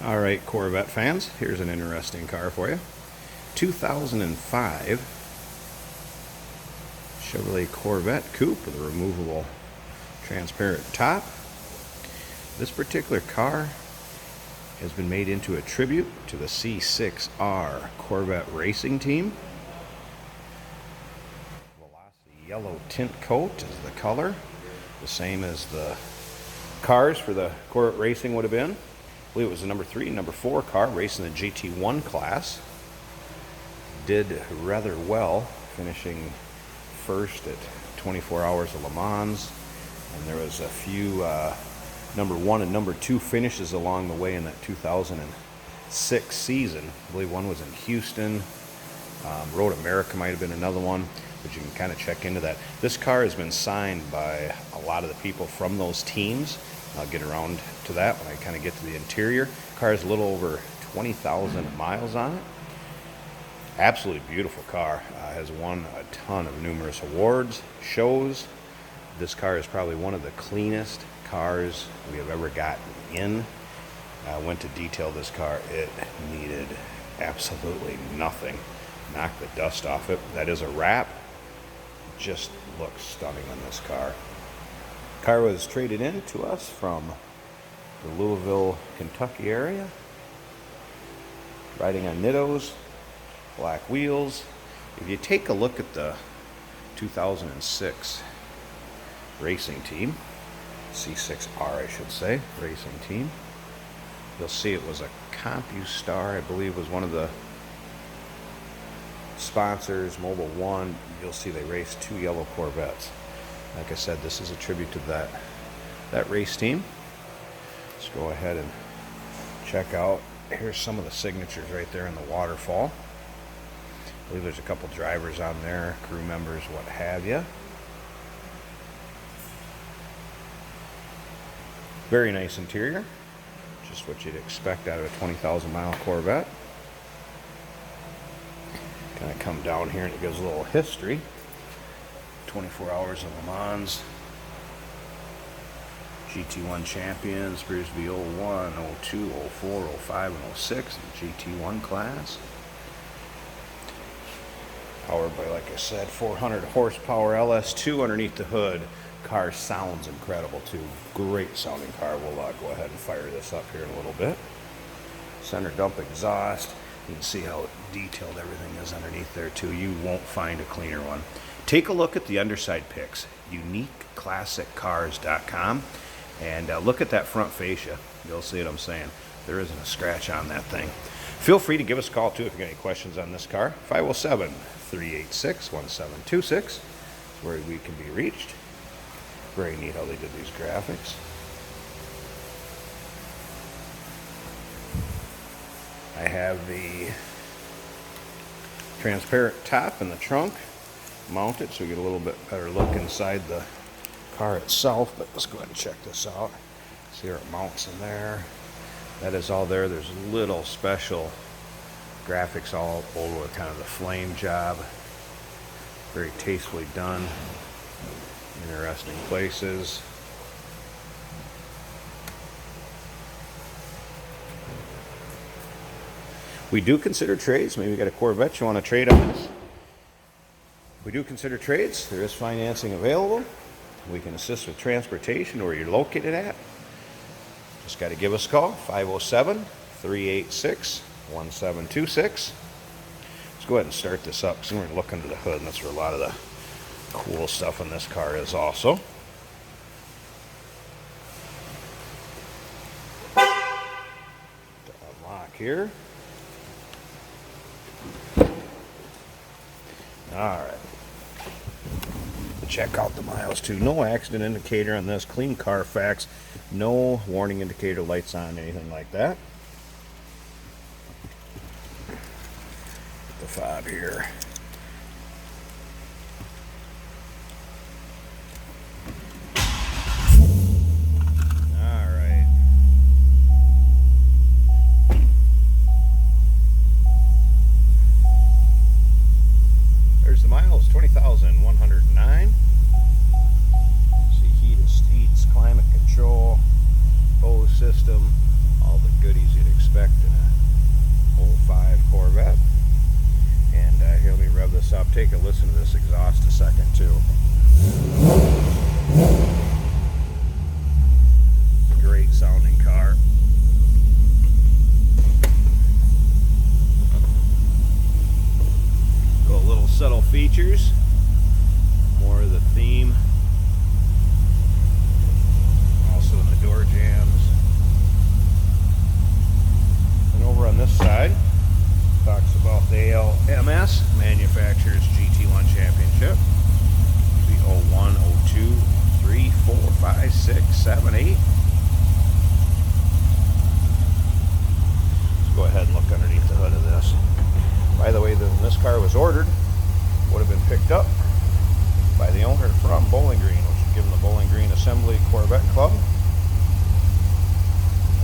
All right, Corvette fans, here's an interesting car for you. 2005 Chevrolet Corvette Coupe with a removable transparent top. This particular car has been made into a tribute to the C6R Corvette racing team. Velocity yellow tint coat is the color, the same as the cars for the Corvette racing would have been. I believe it was the number 3 and number 4 car racing the GT1 class. Did rather well, finishing first at 24 Hours of Le Mans, and there was a few number 1 and number 2 finishes along the way in that 2006 season. I believe one was in Houston. Road America might have been another one, but you can kind of check into that. This car has been signed by a lot of the people from those teams. I'll get around to that when I kind of get to the interior. The car is a little over 20,000 miles on it. Absolutely beautiful car. Has won a ton of numerous awards, shows. This car is probably one of the cleanest cars we have ever gotten in. I went to detail this car. It needed absolutely nothing. Knocked the dust off it. That is a wrap. Just looks stunning on this car. Car was traded in to us from the Louisville, Kentucky area. Riding on Nittos, black wheels. If you take a look at the 2006 racing team, C6R I should say, racing team, you'll see it was a CompuStar, I believe was one of the sponsors, Mobile One. You'll see they raced 2 yellow Corvettes. Like I said, this is a tribute to that race team. Let's go ahead and check out. Here's some of the signatures right there in the waterfall. I believe there's a couple drivers on there, crew members, what have you. Very nice interior. Just what you'd expect out of a 20,000 mile Corvette. Kind of come down here and it gives a little history. 24 Hours of Le Mans, GT1 champions, Brisbane 01, 02, 04, 05, and 06 in GT1 class. Powered by, like I said, 400 horsepower LS2 underneath the hood. Car sounds incredible too. Great sounding car. We'll go ahead and fire this up here in a little bit. Center dump exhaust. You can see how detailed everything is underneath there too. You won't find a cleaner one. Take a look at the underside pics, uniqueclassiccars.com, and look at that front fascia. You'll see what I'm saying. There isn't a scratch on that thing. Feel free to give us a call too if you got any questions on this car. 507-386-1726 is where we can be reached. Very neat how they did these graphics. I have the transparent top in the trunk mounted so we get a little bit better look inside the car itself, but let's go ahead and check this out. See where it mounts in there. That is all there. There's little special graphics all over kind of the flame job. Very tastefully done. Interesting places. We do consider trades. Maybe you got a Corvette you want to trade on this. We do consider trades. There is financing available. We can assist with transportation where you're located at. Just got to give us a call, 507-386-1726. Let's go ahead and start this up because we're going to look under the hood, and that's where a lot of the cool stuff in this car is also. To unlock here. All right. Check out the miles too. No accident indicator on this. Clean Carfax. No warning indicator lights on, anything like that. Get the fob here. All right. There's the miles, 20,109. See heated seats, climate control, Bose system, all the goodies you'd expect. take a listen to this exhaust a second too. It's a great sounding car. Got little subtle features, more of the theme. Also in the door jams. And over on this side, talks about the ALMS Manufacturers GT1 Championship. The 01, 02, 3, 4, 5, 6, 7, 8. Let's go ahead and look underneath the hood of this. By the way, this car was ordered, would have been picked up by the owner from Bowling Green, which would give them the Bowling Green Assembly Corvette Club.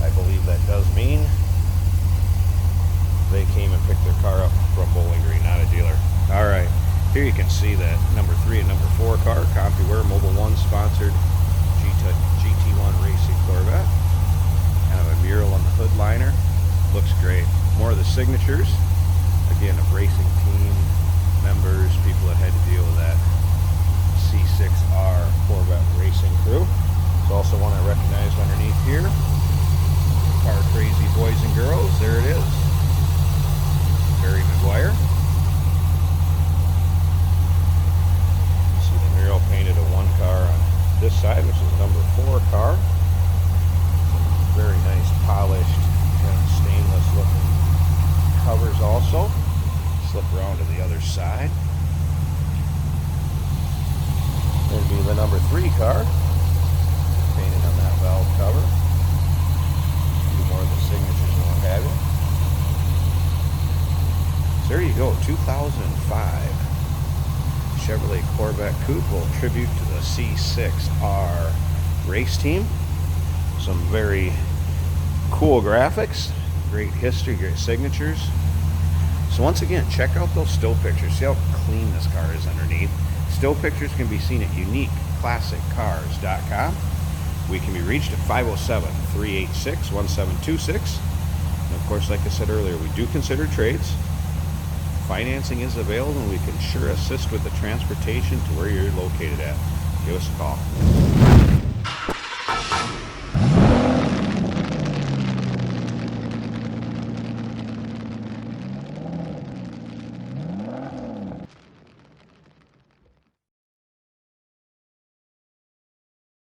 I believe that does mean they came and picked their car up from Bowling Green, not a dealer. All right, here you can see that number 3 and number 4 car, CompuWare Mobile One sponsored GT1 Racing Corvette. Kind of a mural on the hood liner. Looks great. More of the signatures. Again, of racing team members, people that had to deal with that C6R Corvette racing crew. There's also one I recognized underneath here. Car crazy boys and girls. There it is. Barry McGuire. See the mural painted of one car on this side, which is number 4 car. Very nice polished and stainless looking covers also. Slip around to the other side. There'd be the number 3 car painted on that valve cover. A few more of the signatures and what have you. So there you go, 2005 Chevrolet Corvette Coupe will tribute to the C6R race team. Some very cool graphics, great history, great signatures. So once again, check out those still pictures. See how clean this car is underneath. Still pictures can be seen at uniqueclassiccars.com. We can be reached at 507-386-1726. And of course, like I said earlier, we do consider trades. Financing is available, and we can sure assist with the transportation to where you're located at. Give us a call.